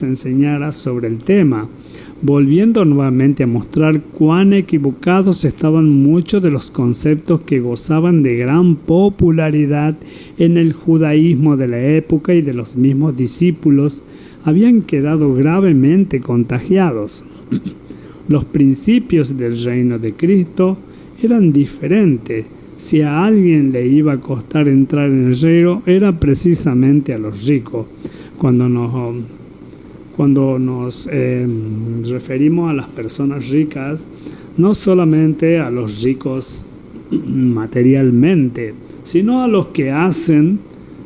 enseñara sobre el tema, volviendo nuevamente a mostrar cuán equivocados estaban muchos de los conceptos que gozaban de gran popularidad en el judaísmo de la época, y de los mismos discípulos habían quedado gravemente contagiados. Los principios del reino de Cristo eran diferentes. Si a alguien le iba a costar entrar en el reino, era precisamente a los ricos. Cuando nos referimos a las personas ricas, no solamente a los ricos materialmente, sino a los que hacen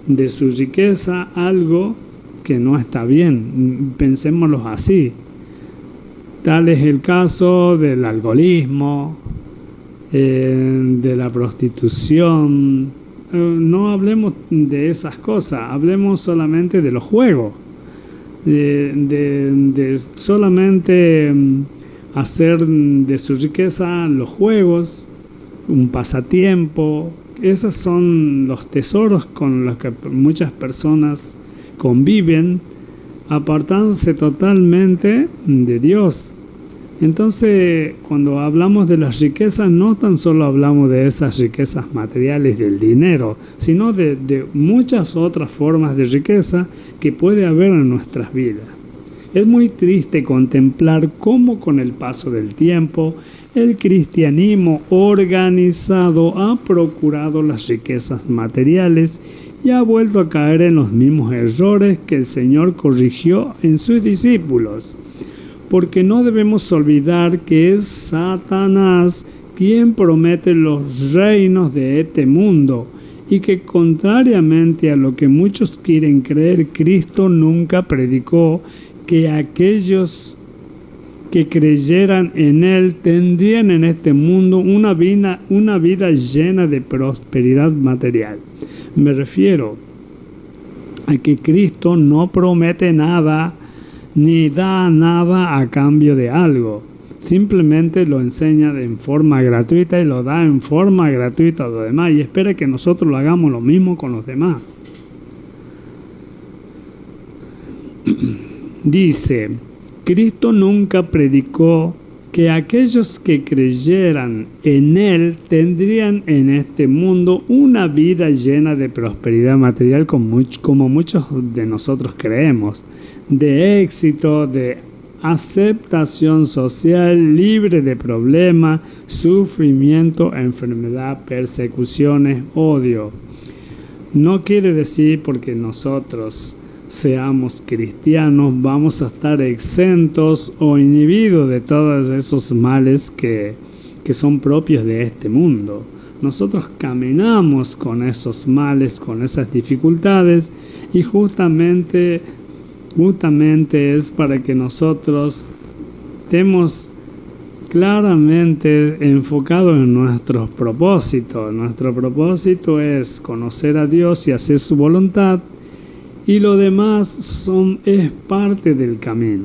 de su riqueza algo que no está bien. Pensémoslo así. Tal es el caso del alcoholismo, de la prostitución. No hablemos de esas cosas, hablemos solamente de los juegos. De solamente hacer de su riqueza los juegos un pasatiempo. Esos son los tesoros con los que muchas personas conviven, apartándose totalmente de Dios. Entonces, cuando hablamos de las riquezas, no tan solo hablamos de esas riquezas materiales del dinero, sino de muchas otras formas de riqueza que puede haber en nuestras vidas. Es muy triste contemplar cómo con el paso del tiempo el cristianismo organizado ha procurado las riquezas materiales y ha vuelto a caer en los mismos errores que el Señor corrigió en sus discípulos. Porque no debemos olvidar que es Satanás quien promete los reinos de este mundo, y que contrariamente a lo que muchos quieren creer, Cristo nunca predicó que aquellos que creyeran en Él tendrían en este mundo una vida llena de prosperidad material. Me refiero a que Cristo no promete nada ni da nada a cambio de algo. Simplemente lo enseña en forma gratuita y lo da en forma gratuita a los demás, y espera que nosotros lo hagamos lo mismo con los demás. Dice, Cristo nunca predicó que aquellos que creyeran en Él tendrían en este mundo una vida llena de prosperidad material como muchos de nosotros creemos, de éxito, de aceptación social, libre de problemas, sufrimiento, enfermedad, persecuciones, odio. No quiere decir porque nosotros seamos cristianos vamos a estar exentos o inhibidos de todos esos males que son propios de este mundo. Nosotros caminamos con esos males, con esas dificultades, y justamente es para que nosotros estemos claramente enfocados en nuestros propósitos. Nuestro propósito es conocer a Dios y hacer su voluntad, y lo demás es parte del camino.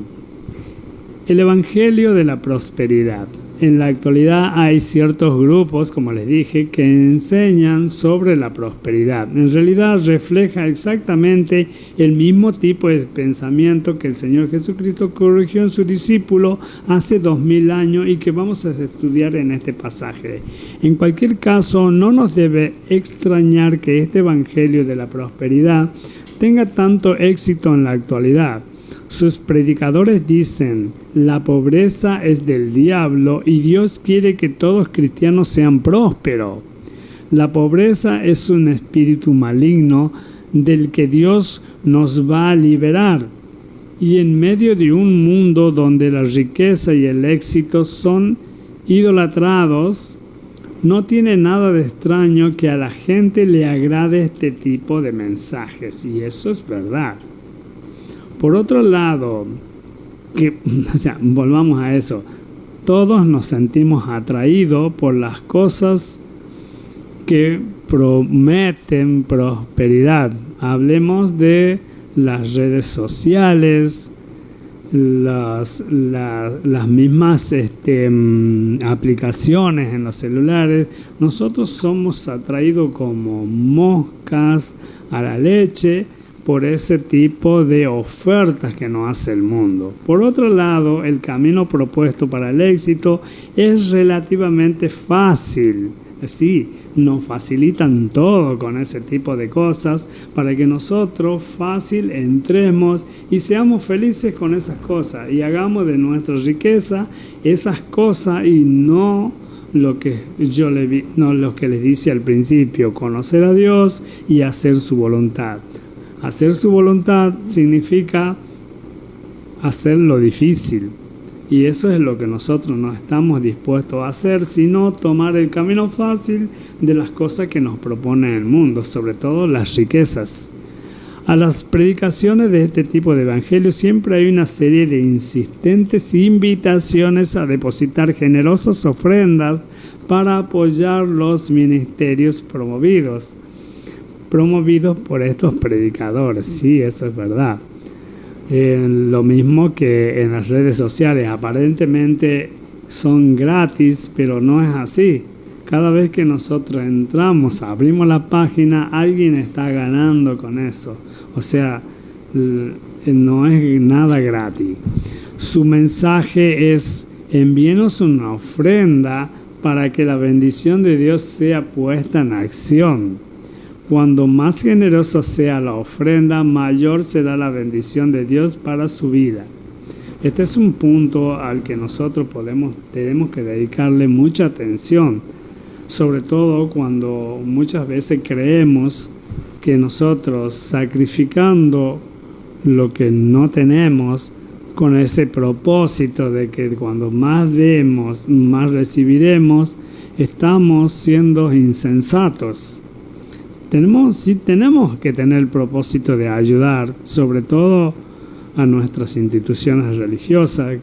El Evangelio de la prosperidad. En la actualidad hay ciertos grupos, como les dije, que enseñan sobre la prosperidad. En realidad refleja exactamente el mismo tipo de pensamiento que el Señor Jesucristo corrigió en su discípulo hace 2000 años y que vamos a estudiar en este pasaje. En cualquier caso, no nos debe extrañar que este Evangelio de la prosperidad tenga tanto éxito en la actualidad. Sus predicadores dicen, la pobreza es del diablo y Dios quiere que todos cristianos sean prósperos. La pobreza es un espíritu maligno del que Dios nos va a liberar. Y en medio de un mundo donde la riqueza y el éxito son idolatrados, no tiene nada de extraño que a la gente le agrade este tipo de mensajes, y eso es verdad. Por otro lado, volvamos a eso, todos nos sentimos atraídos por las cosas que prometen prosperidad. Hablemos de las redes sociales, las mismas aplicaciones en los celulares. Nosotros somos atraídos como moscas a la leche por ese tipo de ofertas que nos hace el mundo. Por otro lado, el camino propuesto para el éxito es relativamente fácil. Sí, nos facilitan todo con ese tipo de cosas para que nosotros fácil entremos y seamos felices con esas cosas y hagamos de nuestra riqueza esas cosas y no lo que lo que les dice al principio, conocer a Dios y hacer su voluntad. Hacer su voluntad significa hacer lo difícil. Y eso es lo que nosotros no estamos dispuestos a hacer, sino tomar el camino fácil de las cosas que nos propone el mundo, sobre todo las riquezas. A las predicaciones de este tipo de evangelio siempre hay una serie de insistentes invitaciones a depositar generosas ofrendas para apoyar los ministerios promovidos por estos predicadores. Sí, eso es verdad. Lo mismo que en las redes sociales, aparentemente son gratis, pero no es así. Cada vez que nosotros entramos, abrimos la página, alguien está ganando con eso. O sea, no es nada gratis. Su mensaje es: envíenos una ofrenda para que la bendición de Dios sea puesta en acción. Cuando más generosa sea la ofrenda, mayor será la bendición de Dios para su vida. Este es un punto al que nosotros tenemos que dedicarle mucha atención, sobre todo cuando muchas veces creemos que nosotros, sacrificando lo que no tenemos, con ese propósito de que cuando más demos, más recibiremos, estamos siendo insensatos. Tenemos que tener el propósito de ayudar, sobre todo a nuestras instituciones religiosas,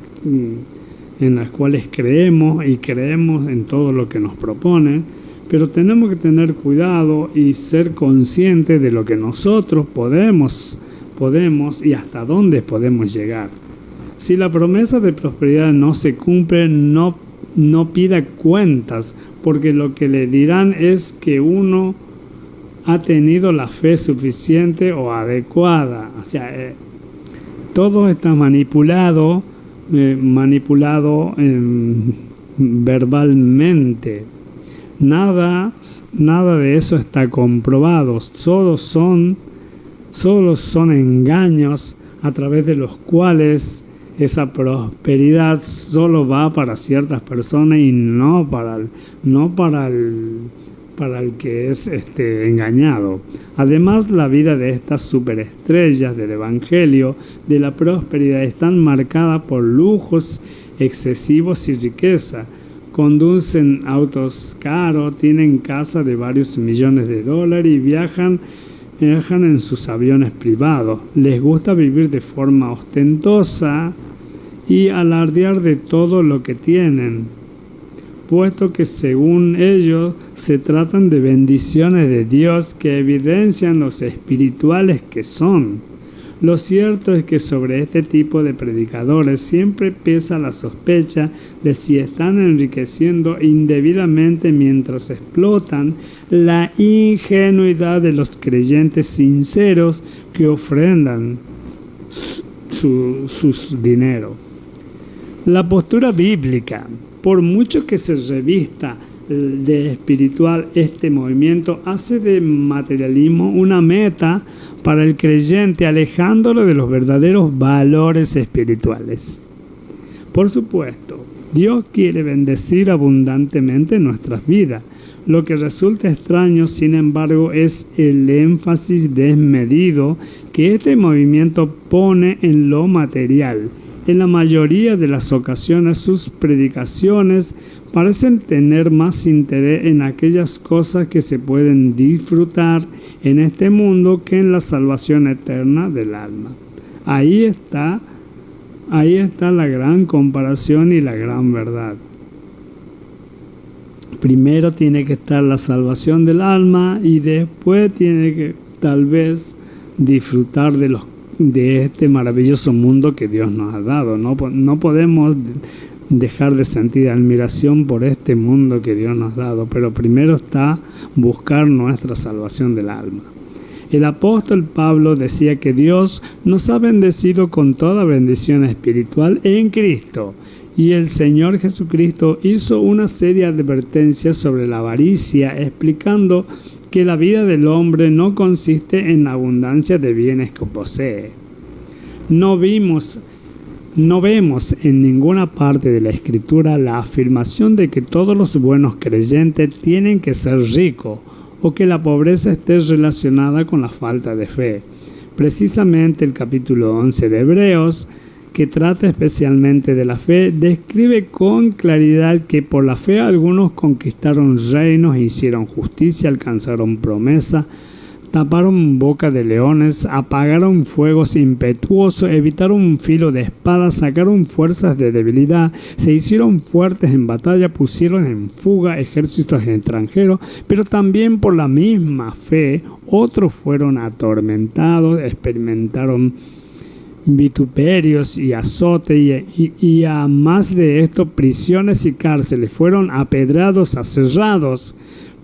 en las cuales creemos en todo lo que nos proponen, pero tenemos que tener cuidado y ser conscientes de lo que nosotros podemos y hasta dónde podemos llegar. Si la promesa de prosperidad no se cumple, no pida cuentas, porque lo que le dirán es que uno ha tenido la fe suficiente o adecuada. O sea, todo está manipulado verbalmente. Nada de eso está comprobado. Solo son engaños a través de los cuales esa prosperidad solo va para ciertas personas y no para el que es engañado. Además, la vida de estas superestrellas del Evangelio de la prosperidad están marcadas por lujos excesivos y riqueza. Conducen autos caros, tienen casas de varios millones de dólares y viajan en sus aviones privados. Les gusta vivir de forma ostentosa y alardear de todo lo que tienen, puesto que según ellos se tratan de bendiciones de Dios que evidencian los espirituales que son. Lo cierto es que sobre este tipo de predicadores siempre pesa la sospecha de si están enriqueciendo indebidamente mientras explotan la ingenuidad de los creyentes sinceros que ofrendan sus dinero. La postura bíblica, por mucho que se revista de espiritual, este movimiento hace de materialismo una meta para el creyente, alejándolo de los verdaderos valores espirituales. Por supuesto, Dios quiere bendecir abundantemente nuestras vidas. Lo que resulta extraño, sin embargo, es el énfasis desmedido que este movimiento pone en lo material. En la mayoría de las ocasiones, sus predicaciones parecen tener más interés en aquellas cosas que se pueden disfrutar en este mundo que en la salvación eterna del alma. Ahí está la gran comparación y la gran verdad. Primero tiene que estar la salvación del alma y después tiene que tal vez disfrutar de este maravilloso mundo que Dios nos ha dado. No podemos dejar de sentir admiración por este mundo que Dios nos ha dado, pero primero está buscar nuestra salvación del alma. El apóstol Pablo decía que Dios nos ha bendecido con toda bendición espiritual en Cristo. Y el Señor Jesucristo hizo una seria advertencia sobre la avaricia, explicando que la vida del hombre no consiste en la abundancia de bienes que posee. No vemos en ninguna parte de la Escritura la afirmación de que todos los buenos creyentes tienen que ser ricos o que la pobreza esté relacionada con la falta de fe. Precisamente el capítulo 11 de Hebreos, que trata especialmente de la fe, describe con claridad que por la fe algunos conquistaron reinos, hicieron justicia, alcanzaron promesa, taparon boca de leones, apagaron fuegos impetuosos, evitaron un filo de espada, sacaron fuerzas de debilidad, se hicieron fuertes en batalla, pusieron en fuga ejércitos extranjeros, pero también por la misma fe otros fueron atormentados, experimentaron vituperios y azote y a más de esto prisiones y cárceles, fueron apedreados, aserrados,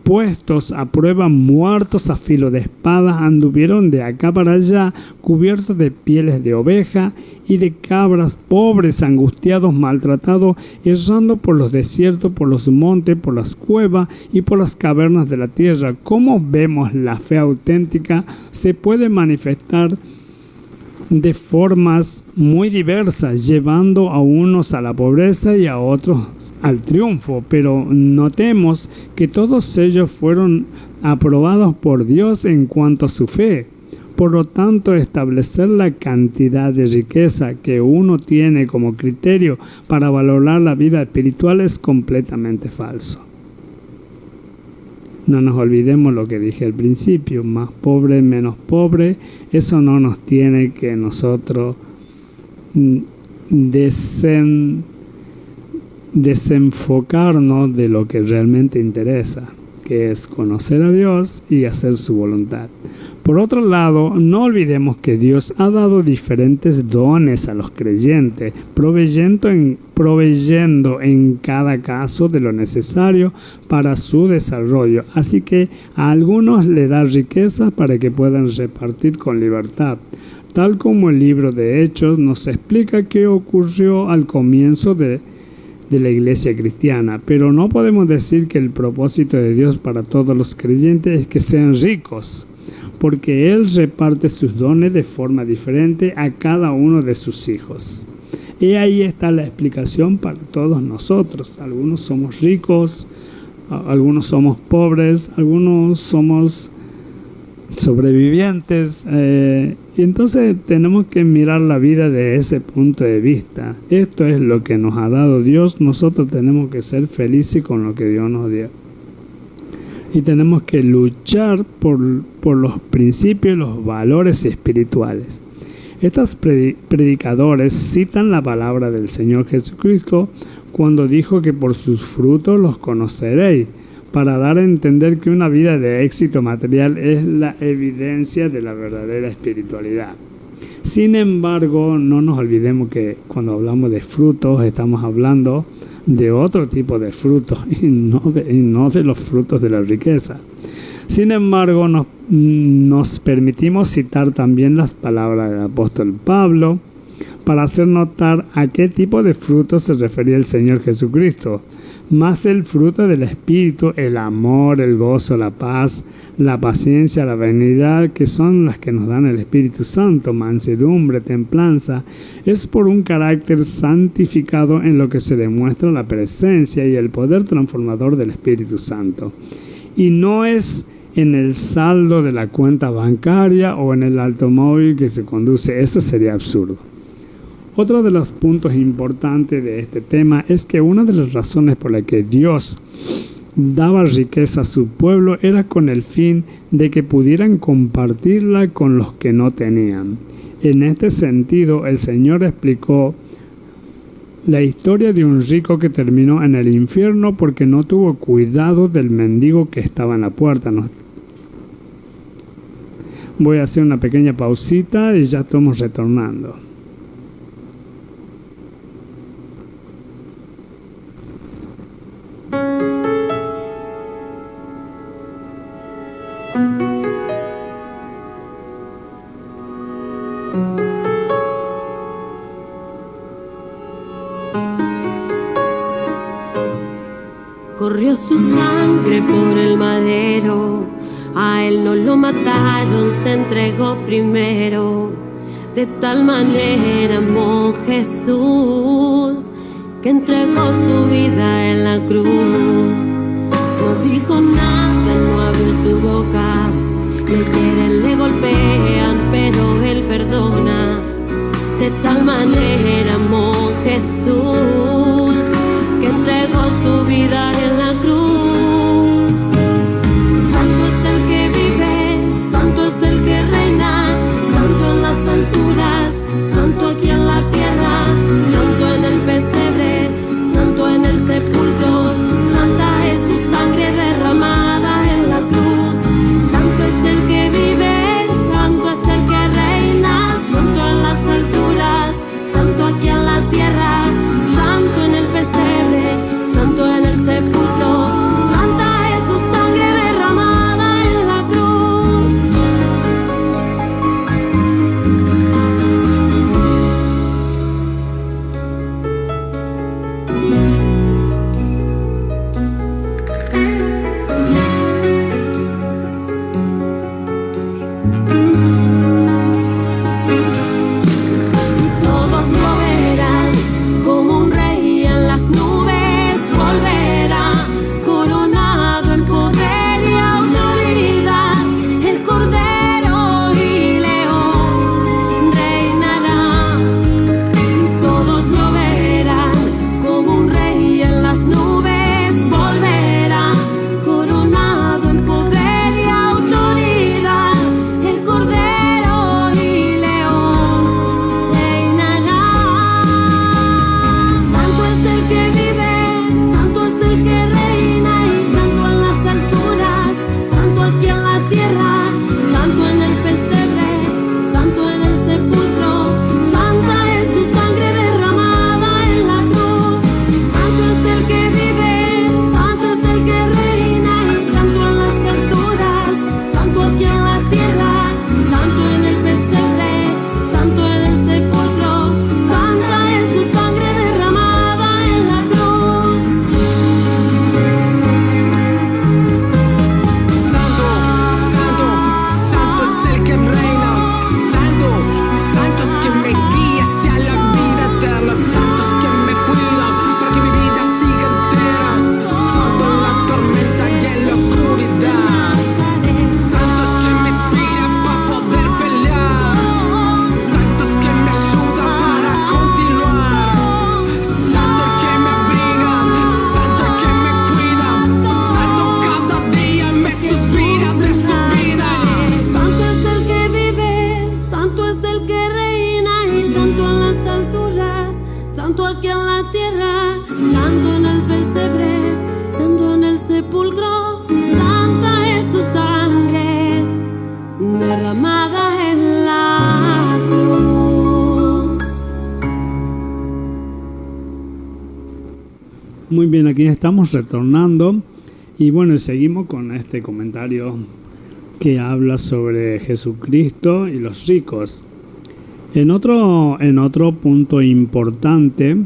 puestos a prueba, muertos a filo de espada, anduvieron de acá para allá cubiertos de pieles de oveja y de cabras, pobres, angustiados, maltratados, errando por los desiertos, por los montes, por las cuevas y por las cavernas de la tierra. ¿Cómo vemos la fe auténtica se puede manifestar de formas muy diversas, llevando a unos a la pobreza y a otros al triunfo? Pero notemos que todos ellos fueron aprobados por Dios en cuanto a su fe. Por lo tanto, establecer la cantidad de riqueza que uno tiene como criterio para valorar la vida espiritual es completamente falso. No nos olvidemos lo que dije al principio, más pobre, menos pobre, eso no nos tiene que nosotros desenfocarnos de lo que realmente interesa, que es conocer a Dios y hacer su voluntad. Por otro lado, no olvidemos que Dios ha dado diferentes dones a los creyentes, proveyendo en cada caso de lo necesario para su desarrollo. Así que a algunos le da riqueza para que puedan repartir con libertad, tal como el libro de Hechos nos explica qué ocurrió al comienzo de la iglesia cristiana. Pero no podemos decir que el propósito de Dios para todos los creyentes es que sean ricos, porque Él reparte sus dones de forma diferente a cada uno de sus hijos. Y ahí está la explicación para todos nosotros. Algunos somos ricos, algunos somos pobres, algunos somos sobrevivientes. Y entonces tenemos que mirar la vida de ese punto de vista. Esto es lo que nos ha dado Dios. Nosotros tenemos que ser felices con lo que Dios nos dio. Y tenemos que luchar por los principios y los valores espirituales. Estos predicadores citan la palabra del Señor Jesucristo cuando dijo que por sus frutos los conoceréis, para dar a entender que una vida de éxito material es la evidencia de la verdadera espiritualidad. Sin embargo, no nos olvidemos que cuando hablamos de frutos estamos hablando de otro tipo de frutos y no de los frutos de la riqueza. Sin embargo, nos permitimos citar también las palabras del apóstol Pablo para hacer notar a qué tipo de frutos se refería el Señor Jesucristo. Más el fruto del Espíritu, el amor, el gozo, la paz, la paciencia, la benignidad, que son las que nos dan el Espíritu Santo, mansedumbre, templanza, es por un carácter santificado en lo que se demuestra la presencia y el poder transformador del Espíritu Santo. Y no es en el saldo de la cuenta bancaria o en el automóvil que se conduce, eso sería absurdo. Otro de los puntos importantes de este tema es que una de las razones por las que Dios daba riqueza a su pueblo era con el fin de que pudieran compartirla con los que no tenían. En este sentido, el Señor explicó la historia de un rico que terminó en el infierno porque no tuvo cuidado del mendigo que estaba en la puerta. Voy a hacer una pequeña pausita y ya estamos retornando. Corrió su sangre por el madero, a él no lo mataron, se entregó primero. De tal manera amó Jesús, que entregó su vida en la cruz. No dijo nada, no abrió su boca, le hieren, le golpean, pero él perdona. De tal manera amó Jesús, que entregó su vida en la cruz. Santo es el que vive, santo es el que reina, santo en las alturas, santo aquí en la tierra, santo en el pesebre, santo en el sepulcro, santa es su sangre derramada en la cruz. Santo es el que vive, santo es el que reina, santo en las alturas, santo aquí en la tierra, santo en el pesebre, santo en el sepulcro, santa es su sangre derramada en la cruz. Todos lo verán como un rey en las nubes, volverá coronado en poder y autoridad. El Cordero y León reinará. Todos lo verán como un rey en las nubes, volverá coronado en poder y autoridad. El Cordero y León reinará. Santo es el que vive, santo es el que reina, y santo en las alturas, santo aquí en la tierra, santo en el pesebre, santo en el sepulcro, santa es su sangre derramada en la cruz. Santo es el que vive, santo es el que reina, y santo en las alturas, santo aquí en la tierra, santo en el pesebre, santo en el sepulcro, santa es su sangre derramada en la cruz. Santo, santo, santo es el que reina. Santo, santo es quien me guía hacia la vida eterna. Santo es quien me cuida para que mi vida siga entera. Santo en la tormenta y en la oscuridad. Santo es quien me inspira para poder pelear. Santo es quien me ayuda para continuar. Santo el que me abriga, santo el que me cuida. Santo cada día me suspira de su vida. Santo es el que vive, santo es el que reina, y santo en las alturas, santo aquí en la tierra, santo en el pesebre, santo en el sepulcro, santa es su sangre derramada en la cruz. Muy bien, aquí estamos retornando y bueno, seguimos con este comentario que habla sobre Jesucristo y los ricos. En otro punto importante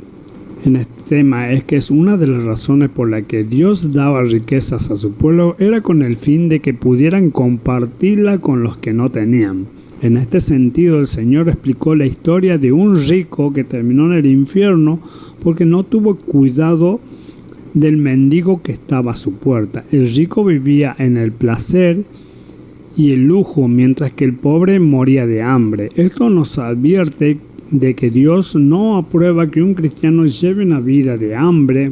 en este tema es que es una de las razones por la que Dios daba riquezas a su pueblo era con el fin de que pudieran compartirla con los que no tenían. En este sentido, el Señor explicó la historia de un rico que terminó en el infierno porque no tuvo cuidado del mendigo que estaba a su puerta. El rico vivía en el placer y el lujo, mientras que el pobre moría de hambre. Esto nos advierte de que Dios no aprueba que un cristiano lleve una vida de hambre.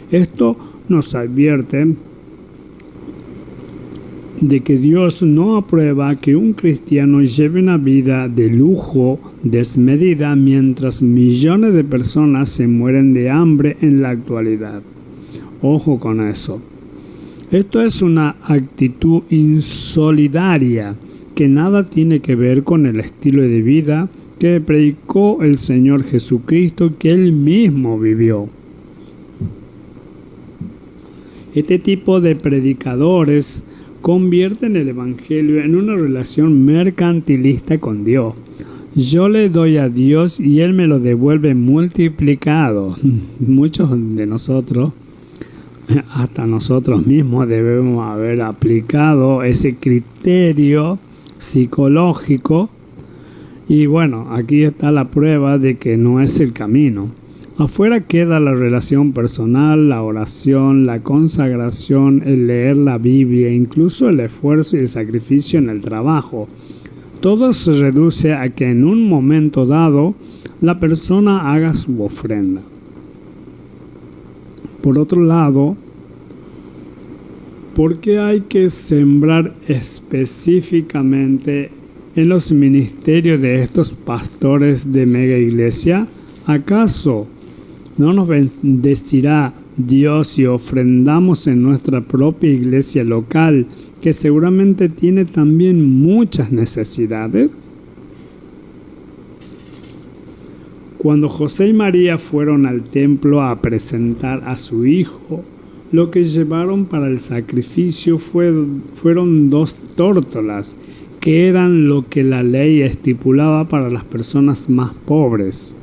Esto nos advierte de que Dios no aprueba que un cristiano lleve una vida de lujo desmedida mientras millones de personas se mueren de hambre en la actualidad. Ojo con eso. Esto es una actitud insolidaria que nada tiene que ver con el estilo de vida que predicó el Señor Jesucristo, que Él mismo vivió. Este tipo de predicadores convierten el Evangelio en una relación mercantilista con Dios Yo le doy a Dios y Él me lo devuelve multiplicado. Muchos de nosotros, hasta nosotros mismos, debemos haber aplicado ese criterio psicológico. Y bueno, aquí está la prueba de que no es el camino. Afuera queda la relación personal, la oración, la consagración, el leer la Biblia, incluso el esfuerzo y el sacrificio en el trabajo. Todo se reduce a que en un momento dado la persona haga su ofrenda. Por otro lado, ¿por qué hay que sembrar específicamente en los ministerios de estos pastores de mega iglesia? ¿Acaso no nos bendecirá Dios si ofrendamos en nuestra propia iglesia local, que seguramente tiene también muchas necesidades? Cuando José y María fueron al templo a presentar a su hijo, lo que llevaron para el sacrificio fueron 2 tórtolas, que eran lo que la ley estipulaba para las personas más pobres.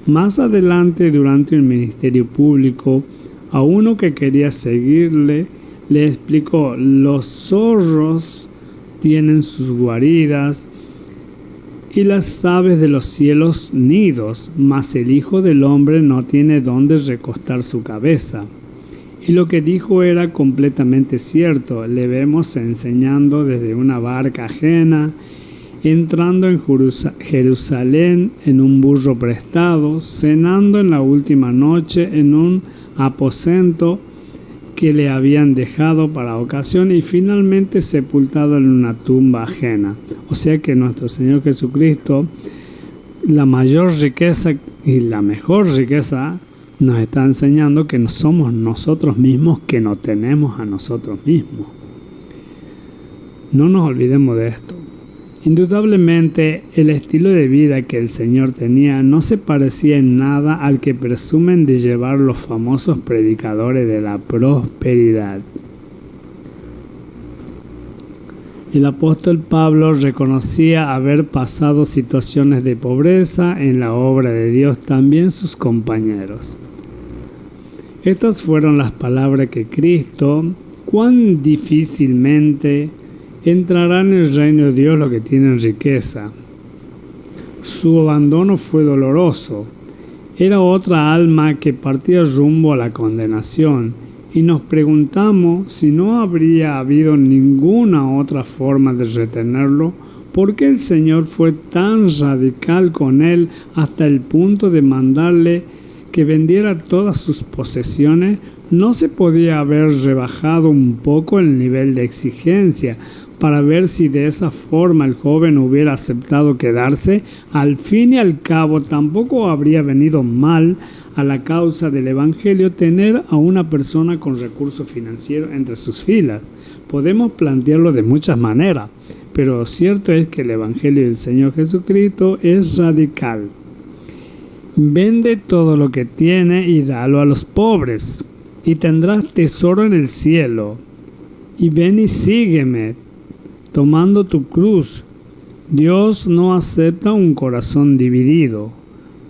Más adelante, durante el ministerio público, a uno que quería seguirle, le explicó: los zorros tienen sus guaridas y las aves de los cielos nidos, mas el Hijo del Hombre no tiene dónde recostar su cabeza. Y lo que dijo era completamente cierto. Le vemos enseñando desde una barca ajena, entrando en Jerusalén en un burro prestado, cenando en la última noche en un aposento que le habían dejado para ocasión y finalmente sepultado en una tumba ajena. O sea que nuestro Señor Jesucristo, la mayor riqueza y la mejor riqueza, nos está enseñando que no somos nosotros mismos, que no tenemos a nosotros mismos. No nos olvidemos de esto. Indudablemente, el estilo de vida que el Señor tenía no se parecía en nada al que presumen de llevar los famosos predicadores de la prosperidad. El apóstol Pablo reconocía haber pasado situaciones de pobreza en la obra de Dios, también sus compañeros. Estas fueron las palabras que Cristo: cuán difícilmente entrará en el reino de Dios los que tienen riqueza. Su abandono fue doloroso. Era otra alma que partía rumbo a la condenación, y nos preguntamos si no habría habido ninguna otra forma de retenerlo. ¿Por qué el Señor fue tan radical con él hasta el punto de mandarle que vendiera todas sus posesiones? ¿No se podía haber rebajado un poco el nivel de exigencia para ver si de esa forma el joven hubiera aceptado quedarse? Al fin y al cabo, tampoco habría venido mal a la causa del Evangelio tener a una persona con recursos financieros entre sus filas. Podemos plantearlo de muchas maneras, pero cierto es que el Evangelio del Señor Jesucristo es radical. Vende todo lo que tiene y dalo a los pobres, y tendrás tesoro en el cielo. Y ven y sígueme, tomando tu cruz. Dios no acepta un corazón dividido,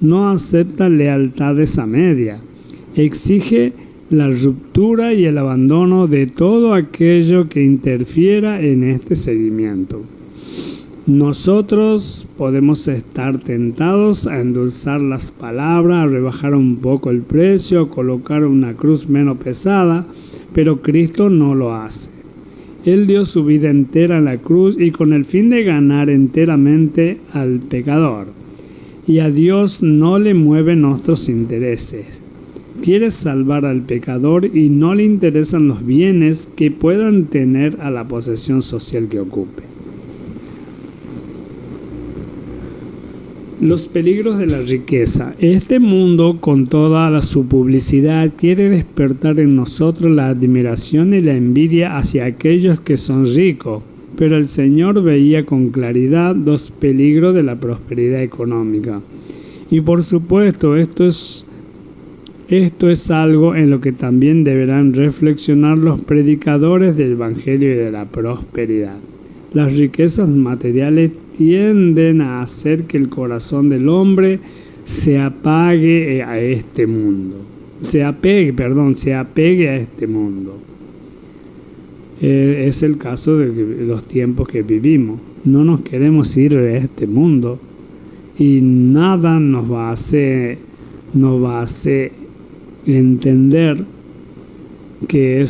no acepta lealtades a media. Exige la ruptura y el abandono de todo aquello que interfiera en este seguimiento. Nosotros podemos estar tentados a endulzar las palabras, a rebajar un poco el precio, a colocar una cruz menos pesada, pero Cristo no lo hace. Él dio su vida entera en la cruz y con el fin de ganar enteramente al pecador. Y a Dios no le mueven nuestros intereses. Quiere salvar al pecador y no le interesan los bienes que puedan tener a la posesión social que ocupe. Los peligros de la riqueza. Este mundo, con toda su publicidad, quiere despertar en nosotros la admiración y la envidia hacia aquellos que son ricos, pero el Señor veía con claridad los peligros de la prosperidad económica. Y por supuesto, esto es algo en lo que también deberán reflexionar los predicadores del Evangelio y de la prosperidad. Las riquezas materiales tienden a hacer que el corazón del hombre se apague a este mundo. Se apegue a este mundo. Es el caso de los tiempos que vivimos. No nos queremos ir de este mundo y nada nos va a hacer entender que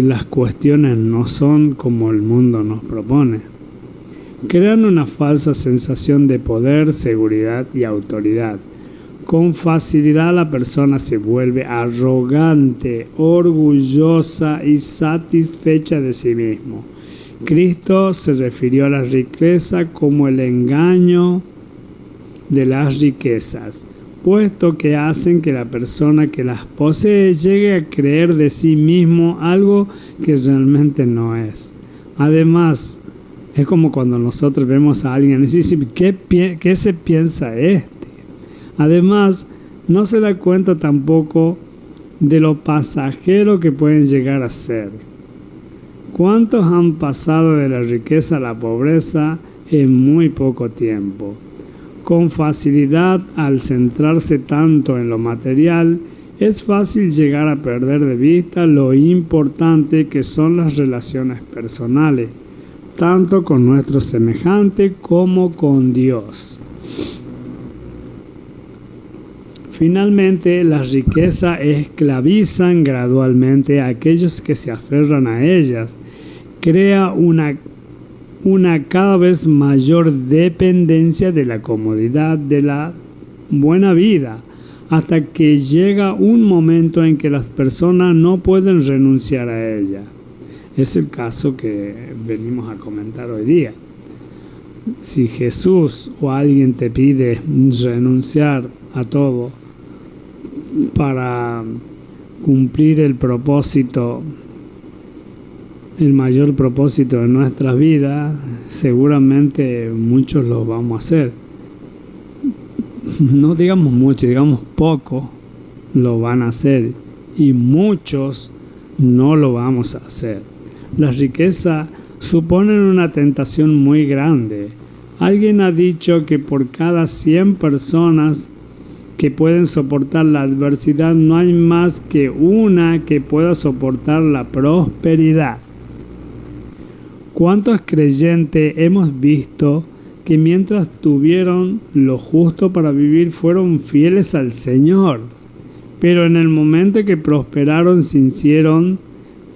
las cuestiones no son como el mundo nos propone. Crean una falsa sensación de poder, seguridad y autoridad. Con facilidad la persona se vuelve arrogante, orgullosa y satisfecha de sí mismo. Cristo se refirió a la riqueza como el engaño de las riquezas, puesto que hacen que la persona que las posee llegue a creer de sí mismo algo que realmente no es. Además, es como cuando nosotros vemos a alguien y decimos, ¿qué se piensa este? Además, no se da cuenta tampoco de lo pasajero que pueden llegar a ser. ¿Cuántos han pasado de la riqueza a la pobreza en muy poco tiempo? Con facilidad, al centrarse tanto en lo material, es fácil llegar a perder de vista lo importante que son las relaciones personales, tanto con nuestro semejante como con Dios. Finalmente, las riquezas esclavizan gradualmente a aquellos que se aferran a ellas. Crea una cada vez mayor dependencia de la comodidad de la buena vida, hasta que llega un momento en que las personas no pueden renunciar a ella. Es el caso que venimos a comentar hoy día. Si Jesús o alguien te pide renunciar a todo para cumplir el mayor propósito de nuestras vidas, seguramente muchos lo vamos a hacer. No digamos mucho, digamos poco lo van a hacer y muchos no lo vamos a hacer. Las riquezas suponen una tentación muy grande. Alguien ha dicho que por cada 100 personas que pueden soportar la adversidad, no hay más que una que pueda soportar la prosperidad. ¿Cuántos creyentes hemos visto que mientras tuvieron lo justo para vivir fueron fieles al Señor, pero en el momento que prosperaron se hicieron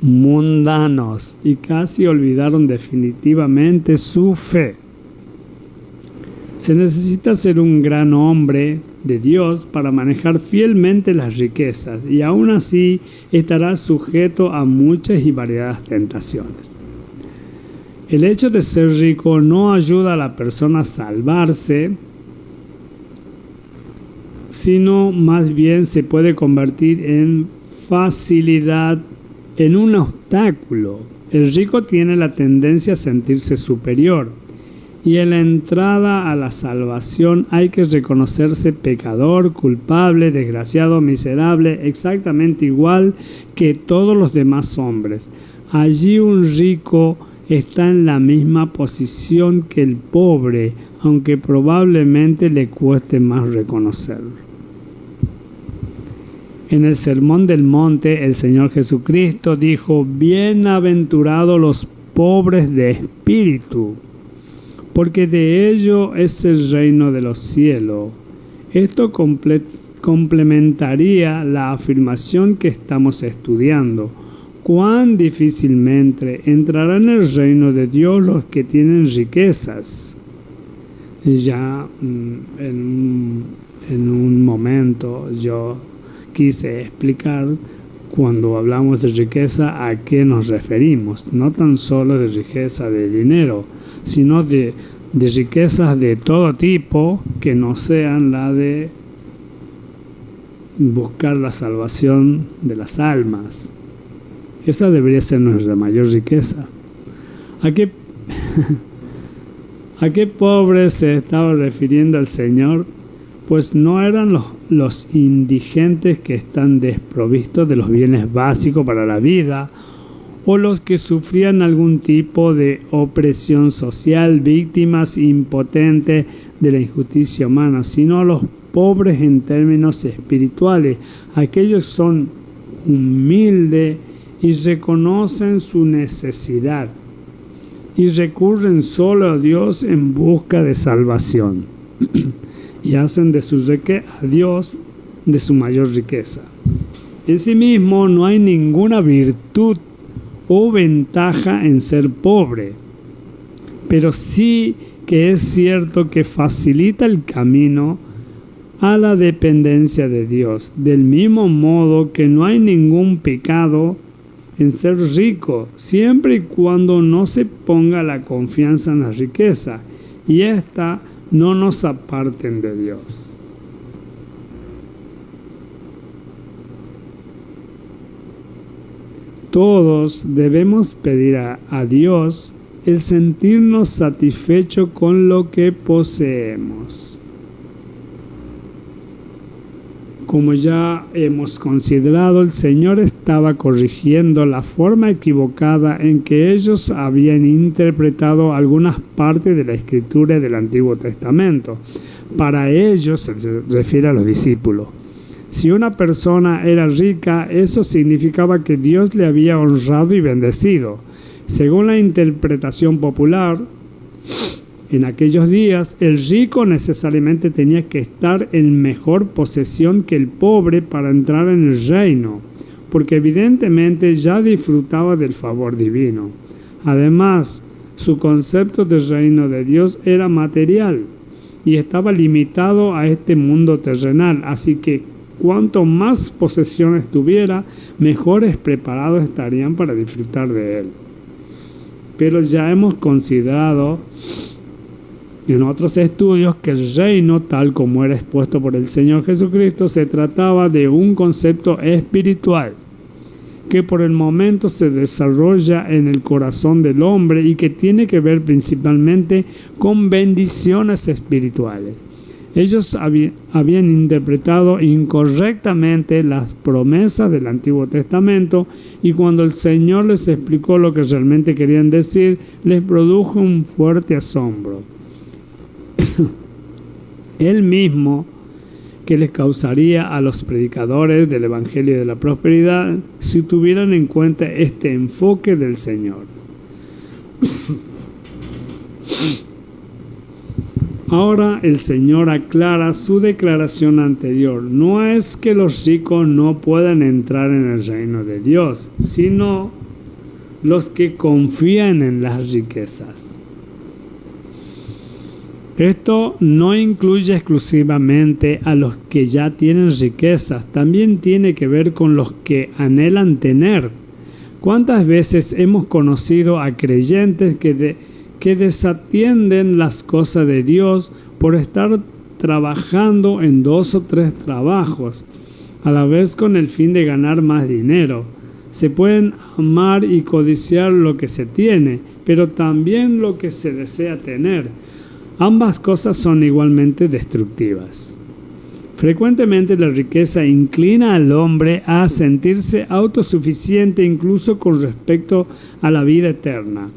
mundanos y casi olvidaron definitivamente su fe? Se necesita ser un gran hombre de Dios para manejar fielmente las riquezas y aún así estará sujeto a muchas y variadas tentaciones. El hecho de ser rico no ayuda a la persona a salvarse, sino más bien se puede convertir en facilidad en un obstáculo. El rico tiene la tendencia a sentirse superior y en la entrada a la salvación hay que reconocerse pecador, culpable, desgraciado, miserable, exactamente igual que todos los demás hombres. Allí un rico está en la misma posición que el pobre, aunque probablemente le cueste más reconocerlo. En el Sermón del Monte, el Señor Jesucristo dijo: bienaventurados los pobres de espíritu, porque de ellos es el reino de los cielos. Esto complementaría la afirmación que estamos estudiando. Cuán difícilmente entrarán en el reino de Dios los que tienen riquezas. Ya en un momento yo quise explicar, cuando hablamos de riqueza, a qué nos referimos. No tan solo de riqueza de dinero, sino de riquezas de todo tipo que no sean la de buscar la salvación de las almas. Esa debería ser nuestra mayor riqueza. ¿A qué pobres se estaba refiriendo el Señor? Pues no eran los indigentes que están desprovistos de los bienes básicos para la vida, o los que sufrían algún tipo de opresión social, víctimas impotentes de la injusticia humana, sino a los pobres en términos espirituales. Aquellos son humildes y reconocen su necesidad y recurren solo a Dios en busca de salvación y hacen a Dios de su mayor riqueza. En sí mismo no hay ninguna virtud o ventaja en ser pobre, pero sí que es cierto que facilita el camino a la dependencia de Dios, del mismo modo que no hay ningún pecado en ser rico, siempre y cuando no se ponga la confianza en la riqueza y ésta no nos aparten de Dios. Todos debemos pedir a Dios el sentirnos satisfechos con lo que poseemos. Como ya hemos considerado, el Señor estaba corrigiendo la forma equivocada en que ellos habían interpretado algunas partes de la Escritura del Antiguo Testamento. Para ellos, se refiere a los discípulos. Si una persona era rica, eso significaba que Dios le había honrado y bendecido. Según la interpretación popular, en aquellos días, el rico necesariamente tenía que estar en mejor posesión que el pobre para entrar en el reino, porque evidentemente ya disfrutaba del favor divino. Además, su concepto del reino de Dios era material y estaba limitado a este mundo terrenal, así que cuanto más posesiones tuviera, mejores preparados estarían para disfrutar de él. Pero ya hemos considerado en otros estudios que el reino, tal como era expuesto por el Señor Jesucristo, se trataba de un concepto espiritual que por el momento se desarrolla en el corazón del hombre y que tiene que ver principalmente con bendiciones espirituales. Ellos habían interpretado incorrectamente las promesas del Antiguo Testamento y cuando el Señor les explicó lo que realmente querían decir, les produjo un fuerte asombro. Él mismo que les causaría a los predicadores del Evangelio de la Prosperidad si tuvieran en cuenta este enfoque del Señor. Ahora el Señor aclara su declaración anterior. No es que los ricos no puedan entrar en el reino de Dios, sino los que confían en las riquezas. Esto no incluye exclusivamente a los que ya tienen riquezas, también tiene que ver con los que anhelan tener. ¿Cuántas veces hemos conocido a creyentes que desatienden las cosas de Dios por estar trabajando en 2 o 3 trabajos, a la vez con el fin de ganar más dinero? Se pueden amar y codiciar lo que se tiene, pero también lo que se desea tener. Ambas cosas son igualmente destructivas. Frecuentemente la riqueza inclina al hombre a sentirse autosuficiente incluso con respecto a la vida eterna.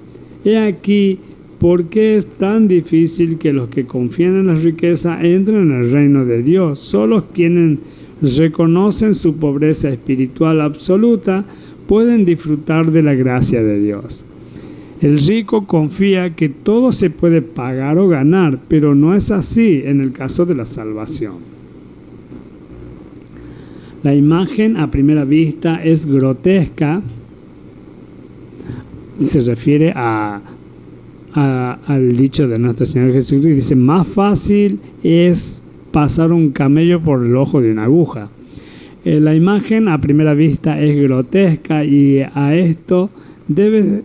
He aquí por qué es tan difícil que los que confían en la riqueza entren en el reino de Dios. Solo quienes reconocen su pobreza espiritual absoluta pueden disfrutar de la gracia de Dios. El rico confía que todo se puede pagar o ganar, pero no es así en el caso de la salvación. La imagen a primera vista es grotesca y se refiere al dicho de nuestro Señor Jesucristo. Dice, más fácil es pasar un camello por el ojo de una aguja. La imagen a primera vista es grotesca y a esto debe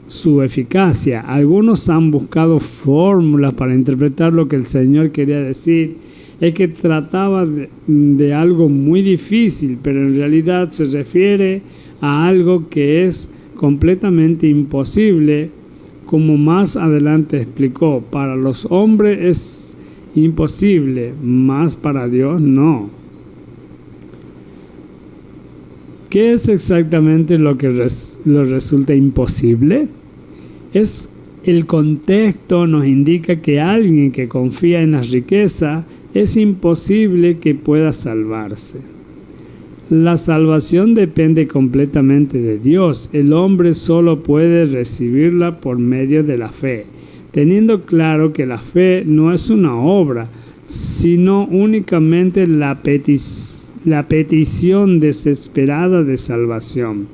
su eficacia. Algunos han buscado fórmulas para interpretar lo que el Señor quería decir. Es que trataba de algo muy difícil, pero en realidad se refiere a algo que es completamente imposible, como más adelante explicó. Para los hombres es imposible, mas para Dios no. ¿Qué es exactamente lo que lo resulta imposible? El contexto nos indica que alguien que confía en la riqueza es imposible que pueda salvarse. La salvación depende completamente de Dios. El hombre solo puede recibirla por medio de la fe, teniendo claro que la fe no es una obra, sino únicamente la petición desesperada de salvación,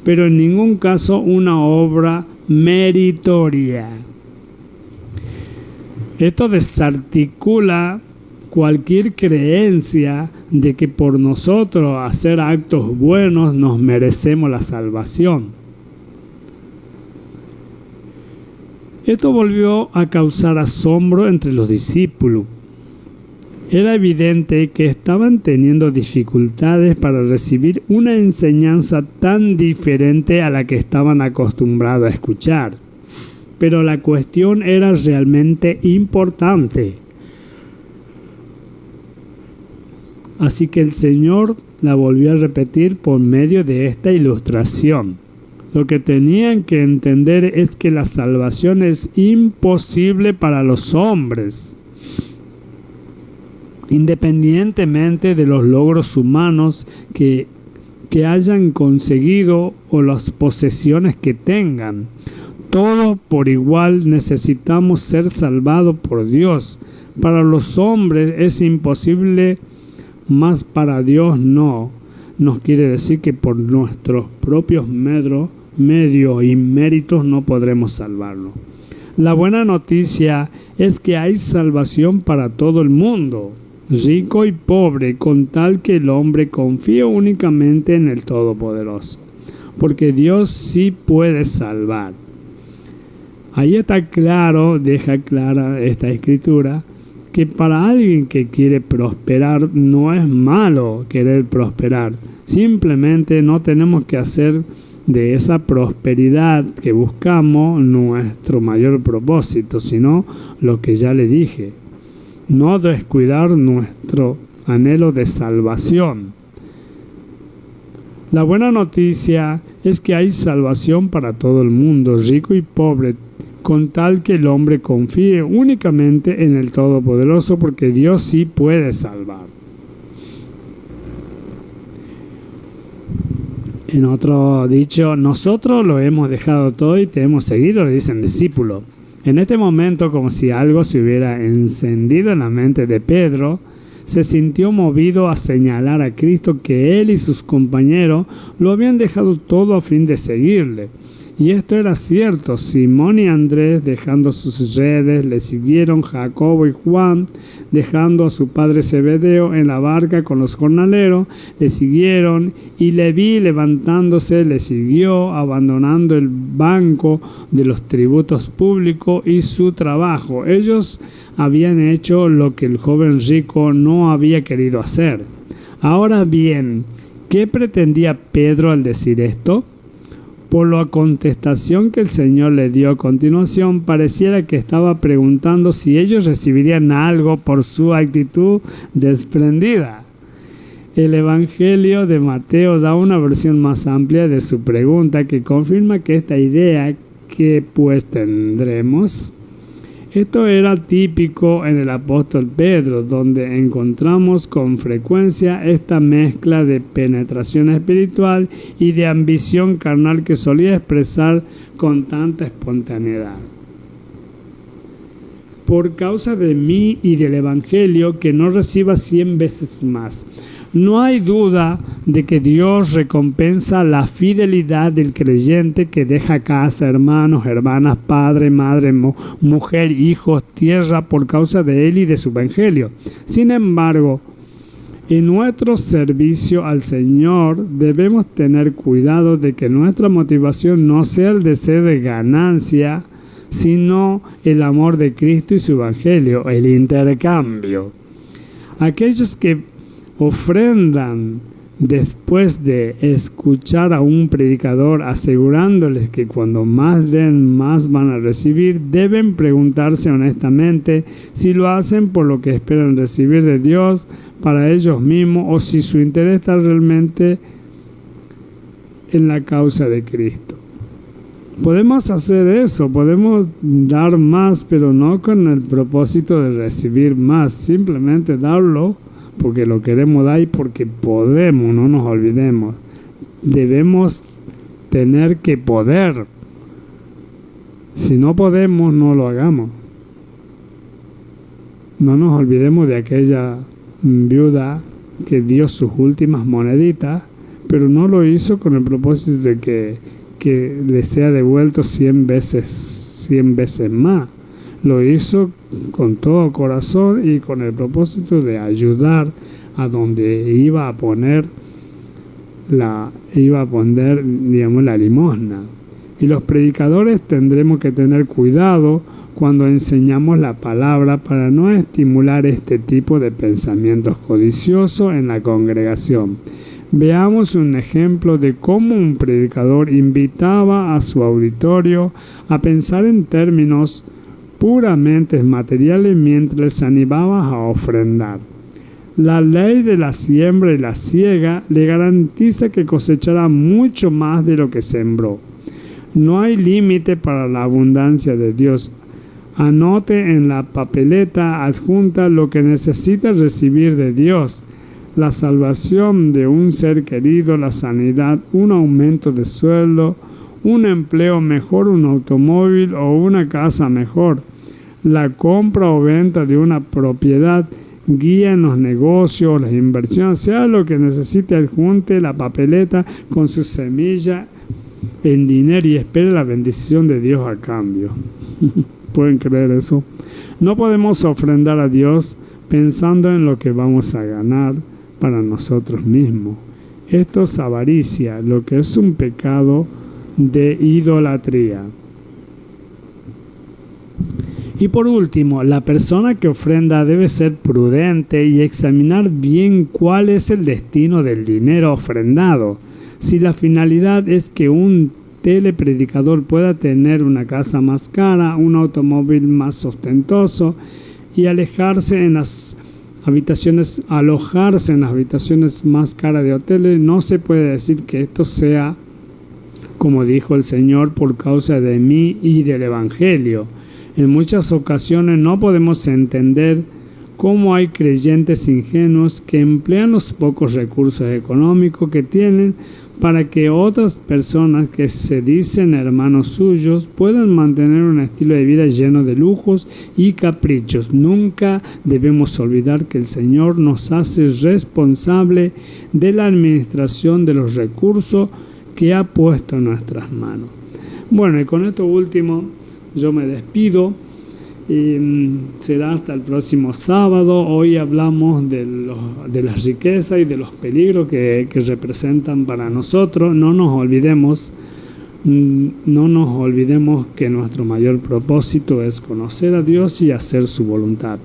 pero en ningún caso una obra meritoria. Esto desarticula cualquier creencia de que por nosotros hacer actos buenos nos merecemos la salvación. Esto volvió a causar asombro entre los discípulos. Era evidente que estaban teniendo dificultades para recibir una enseñanza tan diferente a la que estaban acostumbrados a escuchar. Pero la cuestión era realmente importante. Así que el Señor la volvió a repetir por medio de esta ilustración. Lo que tenían que entender es que la salvación es imposible para los hombres, independientemente de los logros humanos que hayan conseguido o las posesiones que tengan. Todos por igual necesitamos ser salvados por Dios. Para los hombres es imposible, mas para Dios no. Nos quiere decir que por nuestros propios medios y méritos no podremos salvarlo. La buena noticia es que hay salvación para todo el mundo, rico y pobre, con tal que el hombre confíe únicamente en el Todopoderoso, porque Dios sí puede salvar. Ahí está claro, deja clara esta escritura, que para alguien que quiere prosperar no es malo querer prosperar. Simplemente no tenemos que hacer de esa prosperidad que buscamos nuestro mayor propósito, sino lo que ya le dije, no descuidar nuestro anhelo de salvación. La buena noticia es que hay salvación para todo el mundo, rico y pobre, con tal que el hombre confíe únicamente en el Todopoderoso, porque Dios sí puede salvar. En otro dicho, nosotros lo hemos dejado todo y te hemos seguido, le dicen discípulo. En este momento, como si algo se hubiera encendido en la mente de Pedro, se sintió movido a señalar a Cristo que él y sus compañeros lo habían dejado todo a fin de seguirle. Y esto era cierto. Simón y Andrés, dejando sus redes, le siguieron. Jacobo y Juan, dejando a su padre Zebedeo en la barca con los jornaleros, le siguieron. Y Leví, levantándose, le siguió, abandonando el banco de los tributos públicos y su trabajo. Ellos habían hecho lo que el joven rico no había querido hacer. Ahora bien, ¿qué pretendía Pedro al decir esto? Por la contestación que el Señor le dio a continuación, pareciera que estaba preguntando si ellos recibirían algo por su actitud desprendida. El Evangelio de Mateo da una versión más amplia de su pregunta que confirma que esta idea que pues tendremos. Esto era típico en el apóstol Pedro, donde encontramos con frecuencia esta mezcla de penetración espiritual y de ambición carnal que solía expresar con tanta espontaneidad. Por causa de mí y del Evangelio, que no reciba 100 veces más. No hay duda de que Dios recompensa la fidelidad del creyente que deja casa, hermanos, hermanas, padre, madre, mujer, hijos, tierra por causa de Él y de su Evangelio. Sin embargo, en nuestro servicio al Señor debemos tener cuidado de que nuestra motivación no sea el deseo de ganancia, sino el amor de Cristo y su Evangelio, el intercambio. Aquellos que ofrendan después de escuchar a un predicador asegurándoles que cuando más den, más van a recibir, deben preguntarse honestamente si lo hacen por lo que esperan recibir de Dios para ellos mismos o si su interés está realmente en la causa de Cristo. Podemos hacer eso, podemos dar más, pero no con el propósito de recibir más, simplemente darlo porque lo queremos dar y porque podemos, no nos olvidemos. Debemos tener que poder. Si no podemos, no lo hagamos. No nos olvidemos de aquella viuda que dio sus últimas moneditas, pero no lo hizo con el propósito de que le sea devuelto 100 veces más. Lo hizo con todo corazón y con el propósito de ayudar a donde iba a poner digamos, la limosna. Y los predicadores tendremos que tener cuidado cuando enseñamos la palabra para no estimular este tipo de pensamientos codiciosos en la congregación. Veamos un ejemplo de cómo un predicador invitaba a su auditorio a pensar en términos puramente materiales mientras les animaba a ofrendar. La ley de la siembra y la siega le garantiza que cosechará mucho más de lo que sembró. No hay límite para la abundancia de Dios. Anote en la papeleta adjunta lo que necesita recibir de Dios: la salvación de un ser querido, la sanidad, un aumento de sueldo, un empleo mejor, un automóvil o una casa mejor, la compra o venta de una propiedad, guía en los negocios, las inversiones, sea lo que necesite. Adjunte la papeleta con su semilla en dinero y espere la bendición de Dios a cambio. ¿Pueden creer eso? No podemos ofrendar a Dios pensando en lo que vamos a ganar para nosotros mismos. Esto es avaricia, lo que es un pecado de idolatría. Y por último, la persona que ofrenda debe ser prudente y examinar bien cuál es el destino del dinero ofrendado. Si la finalidad es que un telepredicador pueda tener una casa más cara, un automóvil más ostentoso y alojarse en las habitaciones más caras de hoteles, no se puede decir que esto sea, como dijo el Señor, por causa de mí y del Evangelio. En muchas ocasiones no podemos entender cómo hay creyentes ingenuos que emplean los pocos recursos económicos que tienen para que otras personas que se dicen hermanos suyos puedan mantener un estilo de vida lleno de lujos y caprichos. Nunca debemos olvidar que el Señor nos hace responsable de la administración de los recursos que ha puesto en nuestras manos. Bueno, y con esto último yo me despido. Será hasta el próximo sábado. Hoy hablamos de las riquezas y de los peligros que representan para nosotros. No nos olvidemos que nuestro mayor propósito es conocer a Dios y hacer su voluntad.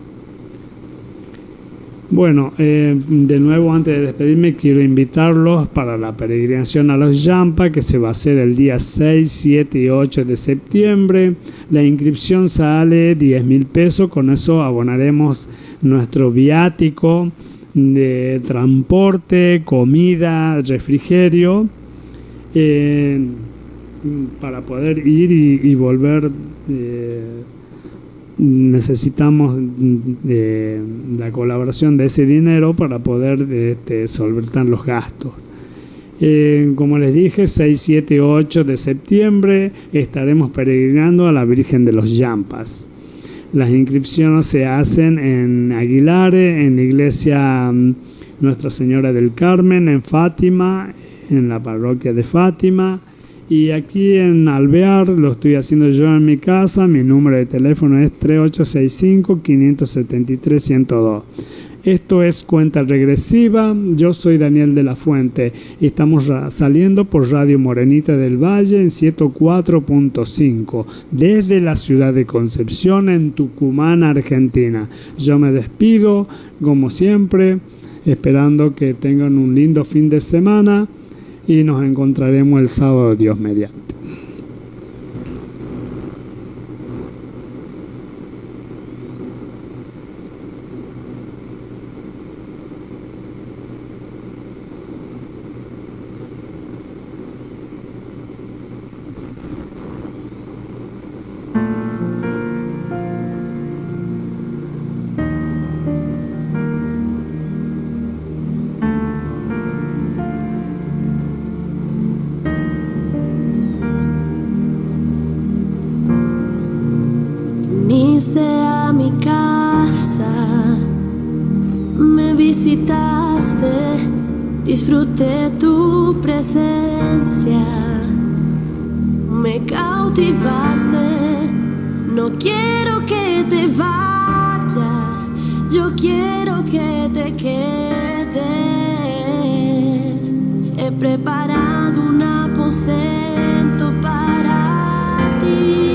Bueno, de nuevo, antes de despedirme, quiero invitarlos para la peregrinación a los Yampa, que se va a hacer el día 6, 7 y 8 de septiembre. La inscripción sale 10.000 pesos, con eso abonaremos nuestro viático de transporte, comida, refrigerio, para poder ir y volver. Necesitamos la colaboración de ese dinero para poder solventar los gastos. Como les dije, 6, 7, 8 de septiembre estaremos peregrinando a la Virgen de los Yampas. Las inscripciones se hacen en Aguilares, en la iglesia Nuestra Señora del Carmen, en Fátima, en la parroquia de Fátima. Y aquí en Alvear lo estoy haciendo yo en mi casa. Mi número de teléfono es 3865-573-102. Esto es Cuenta Regresiva. Yo soy Daniel de la Fuente y estamos saliendo por Radio Morenita del Valle en 104.5 desde la ciudad de Concepción, en Tucumán, Argentina. Yo me despido, como siempre, esperando que tengan un lindo fin de semana. Y nos encontraremos el sábado, Dios mediante. Viniste a mi casa, me visitaste, disfruté tu presencia, me cautivaste. No quiero que te vayas, yo quiero que te quedes. He preparado un aposento para ti.